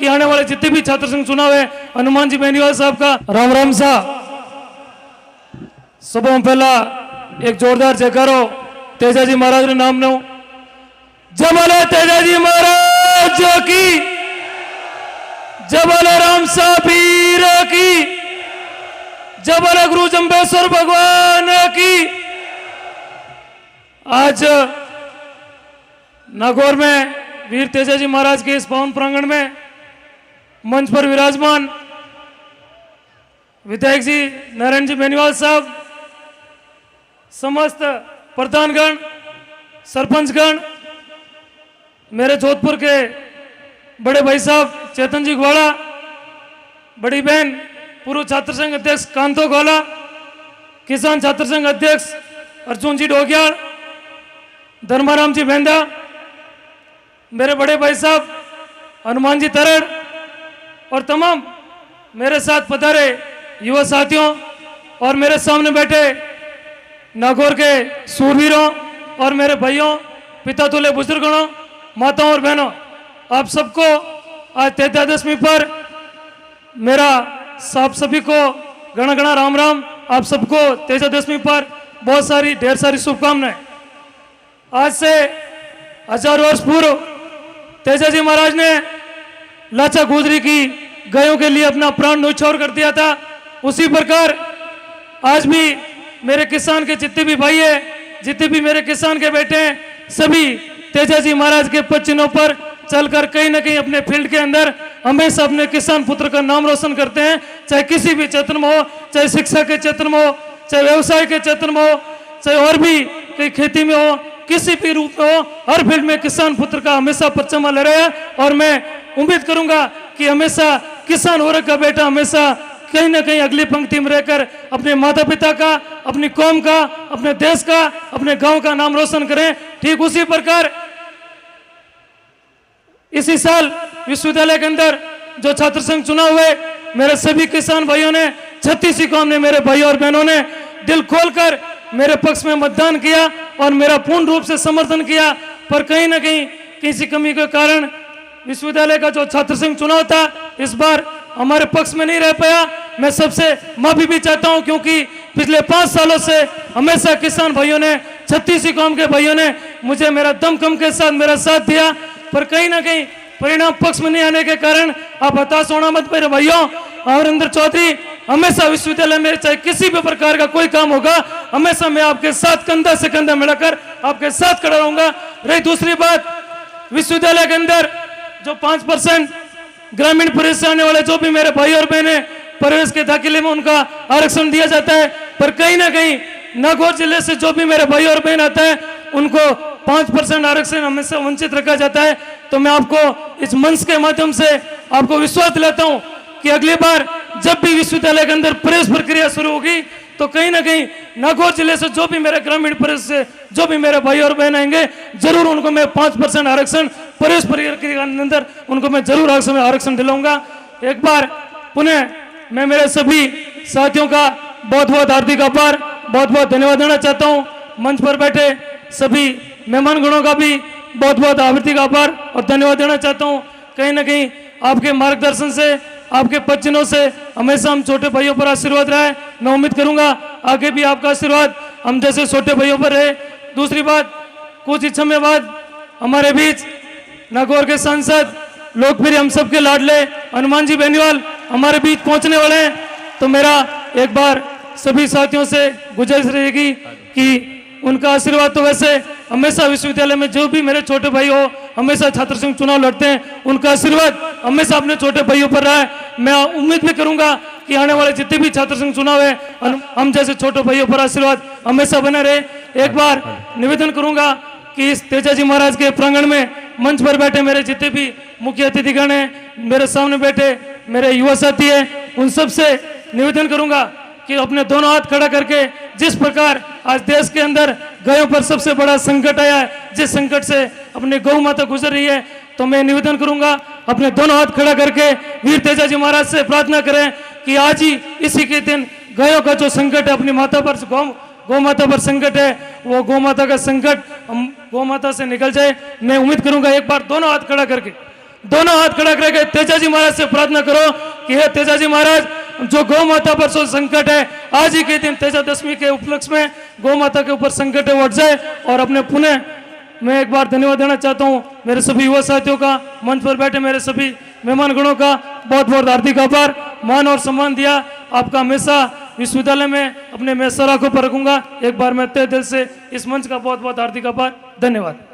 कि आने वाले जितने भी छात्र संघ चुनाव है हनुमान जी बेनीवाल साहब का राम राम सा। सब पहला एक जोरदार जयकारो तेजाजी महाराज ने नाम नो। जय बोले तेजाजी महाराज की, जय बोले राम सा पीर की, जय बोले गुरु जम्बेश्वर भगवान की। आज नागौर में वीर तेजाजी महाराज के इस पावन प्रांगण में मंच पर विराजमान विधायक जी नारायण जी बेनीवाल साहब, समस्त प्रधानगण, सरपंचगण, मेरे जोधपुर के बड़े भाई साहब चेतन जी ग्वाला, बड़ी बहन पूर्व छात्र संघ अध्यक्ष कांतो ग्वाला, किसान छात्र संघ अध्यक्ष अर्जुन जी डोगियाल, धर्माराम जी बेंदा, मेरे बड़े भाई साहब हनुमान जी तरड़ और तमाम मेरे साथ पधारे युवा साथियों और मेरे सामने बैठे नागौर के सूरवीरों और मेरे भाइयों, पिता तुल्य बुजुर्गों, माताओं और बहनों, आप सबको आज तेजादशमी पर मेरा आप सभी को गण गण राम राम। आप सबको तेजादशमी पर बहुत सारी ढेर सारी शुभकामनाएं। आज से 1000 वर्ष पूर्व तेजाजी महाराज ने लाचा गुजरी की गायों के लिए अपना प्राण न्यौछावर कर दिया था। उसी प्रकार आज भी मेरे किसान के जितने भी भाई हैं, जितने भी मेरे किसान के बेटे हैं, सभी तेजाजी महाराज के पद चिन्हों पर चलकर कहीं ना कहीं अपने फील्ड के अंदर हमेशा अपने किसान पुत्र का नाम रोशन करते हैं। चाहे किसी भी क्षेत्र में हो, चाहे शिक्षा के क्षेत्र में हो, चाहे व्यवसाय के क्षेत्र में हो, चाहे और भी कहीं खेती में हो, किसी भी रूप में हो, हर फील्ड में किसान पुत्र का हमेशा परचम ले रहा है। और मैं उम्मीद करूंगा कि हमेशा किसान वर्ग का बेटा हमेशा कहीं ना कहीं अगली पंक्ति में रहकर अपने माता पिता का, अपनी कौम का, अपने देश का, अपने गांव का नाम रोशन करें। ठीक उसी प्रकार इसी साल विश्वविद्यालय के अंदर जो छात्र संघ चुनाव हुए, मेरे सभी किसान भाइयों ने, 36 कौम ने, मेरे भाइयों और बहनों ने दिल खोलकर मेरे पक्ष में मतदान किया और मेरा पूर्ण रूप से समर्थन किया। पर कहीं ना कहीं किसी कमी के कारण विश्वविद्यालय का जो छात्र संघ चुनाव था इस बार हमारे पक्ष में नहीं रह पाया। मैं सबसे माफी भी चाहता हूं, क्योंकि पिछले 5 सालों से हमेशा किसान भाइयों ने, 36 कौम के भाइयों ने मुझे मेरा दमखम के साथ मेरा साथ दिया। पर कहीं ना कहीं परिणाम पक्ष में नहीं आने के कारण आप हताश होना मत मेरे भाइयों। अमरिंदर चौधरी, हमेशा विश्वविद्यालय में चाहे किसी भी प्रकार का कोई काम होगा, हमेशा मैं आपके साथ कंधा से कंधा मिलाकर आपके साथ खड़ा रहूंगा। रही दूसरी बात, विश्वविद्यालय के अंदर जो 5% ग्रामीण परिवेश से आने वाले जो भी मेरे भाई और बहने परिवेश के दाखिले में उनका आरक्षण दिया जाता है, पर कहीं ना कहीं नागौर जिले से जो भी मेरे भाई और बहन आते हैं उनको 5% आरक्षण हमेशा वंचित रखा जाता है। तो मैं आपको इस मंच के माध्यम से आपको विश्वास दिलाता हूं कि अगली बार जब भी विश्वविद्यालय के अंदर प्रवेश प्रक्रिया शुरू होगी तो कहीं ना कहीं नागौर जिले से जो भी मेरे ग्रामीण परिवेश से जो भी मेरे भाई और बहन आएंगे, जरूर उनको मैं 5% आरक्षण प्रवेश प्रक्रिया के अंदर उनको मैं जरूर आरक्षण दिलाऊंगा। एक बार पुनः मैं मेरे सभी साथियों का बहुत बहुत हार्दिक आभार, बहुत बहुत धन्यवाद देना चाहता हूँ। मंच पर बैठे सभी मेहमानगणों का भी बहुत बहुत हार्दिक आभार और धन्यवाद देना चाहता हूँ। कहीं ना कहीं आपके मार्गदर्शन से, आपके पद चिन्हों से हमेशा हम छोटे भाइयों पर आशीर्वाद रहा है। मैं उम्मीद करूंगा आगे भी आपका आशीर्वाद हम जैसे छोटे भाइयों पर रहे। दूसरी बात, कुछ ही समय बाद हमारे बीच नागौर के सांसद, लोकप्रिय हम सबके लाडले हनुमान जी बेनीवाल हमारे बीच पहुंचने वाले हैं। तो मेरा एक बार सभी साथियों से गुजारिश रहेगी कि उनका आशीर्वाद तो वैसे हमेशा विश्वविद्यालय में जो भी मेरे छोटे भाई हो, हमेशा छात्र संघ चुनाव लड़ते हैं, उनका आशीर्वाद हमेशा अपने छोटे भाइयों पर रहा है। मैं उम्मीद भी करूंगा कि आने वाले जितने भी छात्र संघ चुनाव है हम जैसे छोटे भाइयों पर आशीर्वाद हमेशा बने रहे। एक बार निवेदन करूंगा कि इस तेजाजी महाराज के प्रांगण में मंच पर बैठे मेरे जितने भी मुख्य अतिथिगण हैं, मेरे सामने बैठे मेरे युवा साथी हैं, उन सब से निवेदन करूंगा कि अपने दोनों हाथ खड़ा करके जिस प्रकार आज देश के अंदर गायों पर सबसे बड़ा संकट आया है, जिस संकट से अपनी गौ माता गुजर रही है, तो मैं निवेदन करूंगा अपने दोनों हाथ खड़ा करके वीर तेजाजी महाराज से प्रार्थना करें कि आज ही इसी के दिन गायों का जो संकट है अपनी माता पर, गौ माता पर संकट है, वो गौ माता का संकट गौ माता से निकल जाए। मैं उम्मीद करूंगा एक बार दोनों हाथ खड़ा करके दोनों हाथ खड़ा करके तेजाजी महाराज से प्रार्थना करो कि हे तेजाजी महाराज, जो गौ माता पर जो संकट है, आज ही के दिन तेजादशमी के उपलक्ष्य में गौ माता के ऊपर संकट है, उठ जाए। और अपने पुनः मैं एक बार धन्यवाद देना चाहता हूँ मेरे सभी युवा साथियों का, मंच पर बैठे मेरे सभी मेहमानगणों का बहुत बहुत हार्दिक आभार। मान और सम्मान दिया आपका हमेशा विश्वविद्यालय में अपने मैं सर आंखों पर रखूंगा। एक बार मैं तहे दिल से इस मंच का बहुत बहुत हार्दिक आभार, धन्यवाद।